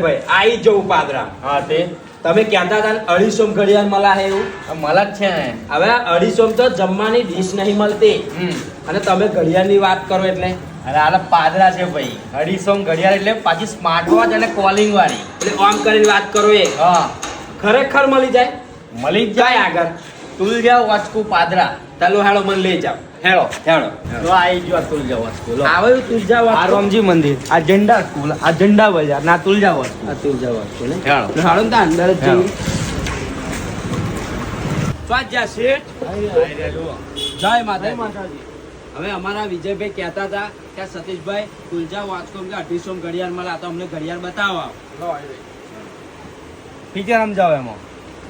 ભાઈ આઈ જવું પાદરા. હા તે તમે કહેતા હતા ને 250 ઘડિયાળ મળા હે એવું. મળે જ છે ને. હવે 250 તો જમવાની ડીશ નહીં મળતી અને તમે ઘડિયાળની વાત કરો એટલે અરે આલા પાદરા છે ભાઈ 250 ઘડિયાળ એટલે પાછી સ્માર્ટ વોચ અને કોલિંગ વાળી. એટલે આમ કરીને વાત કરો એ હા ખરેખર મળી જાય. મળી જ જાય જાય. આગળ તુલજા વાસ્કુ પાદરા. ચાલો હેડો મને લઈ જાઓ. હેડો હેડો લો આવી ગયો તુલજા વાસ્કુ લો. આવે તુલજા આ વાત રામજી મંદિર, આ ઝંડા સ્કૂલ, આ ઝંડા બજાર, ના તુલજા વાસ્કુ. આ તુલજા વાત ને હેડો હાડો ને અંદર જ હેડો. જઈએ. સ્વાજા શેઠ જય માતાજી. હવે અમારા વિજયભાઈ કહેતા હતા કે સતીશભાઈ તુલજા વાસ્કો કે 250 ઘડિયાળ મળે તો અમને ઘડિયાળ બતાવો. ફીચર સમજાવો એમાં.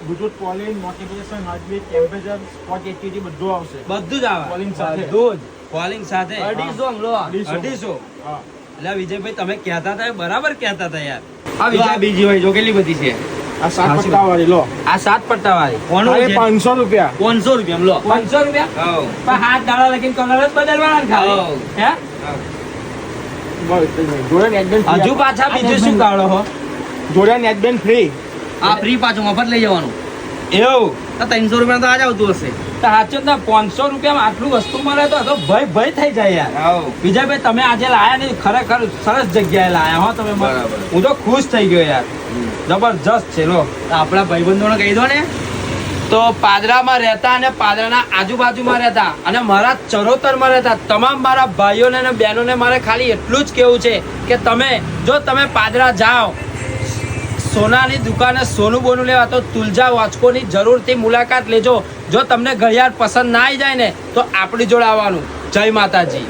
Bluetooth calling notification heartbeat temperature spot activity બધું આવશે. બધું જ આવે Calling સાથે. બધું જ કોલિંગ સાથે 250 લો. 250. હા એટલે વિજયભાઈ તમે કહેતા હતા એ બરાબર કહેતા હતા યાર. આ વિજય બીજી હોય જો કેટલી બધી છે. આ 7 પટ્ટા વાળી લો. આ 7 પટ્ટા વાળી કોનું અરે છે? 500 રૂપિયા. 500 રૂપિયા લો. 500 રૂપિયા. હા પણ હાથ દાડા લગીને કલર જ બદલવાના ને ખાલી. હાઉ. હે બસ જોડે નેટબેન્ડ હજુ પાછા બીજું શું કાઢો હો જોડે નેટબેન્ડ ફ્રી. આ ફ્રી પાછું મફત લઈ જવાનું. એવું તો 300 રૂપિયા તો આ જ આવતું હશે. તો સાચું ને 500 રૂપિયામાં આટલું વસ્તુ મળે તો ભય થઈ જાય યાર. હાઉ. વિજયભાઈ તમે આજે લાયા ને ખરેખર સરસ જગ્યાએ લાયા હો તમે મને. બરાબર. હું તો ખુશ થઈ ગયો યાર. જબરજસ્ત છે લો. તો આપણા ભાઈબંધોને કહી દો ને. તો પાદરામાં રહેતા અને પાદરાના આજુબાજુમાં રહેતા અને મારા ચરોતરમાં રહેતા તમામ મારા ભાઈઓને અને બહેનોને મારે ખાલી એટલું જ કહેવું છે કે તમે પાદરા જાઓ સોનાની દુકાને સોનું બોનું લેવા તો તુલજા વાસ્કોની જરૂરથી મુલાકાત લેજો. જો તમને ઘડિયાળ પસંદ ના આવી જાય ને તો આપણી જોડે આવવાનું. જય માતાજી.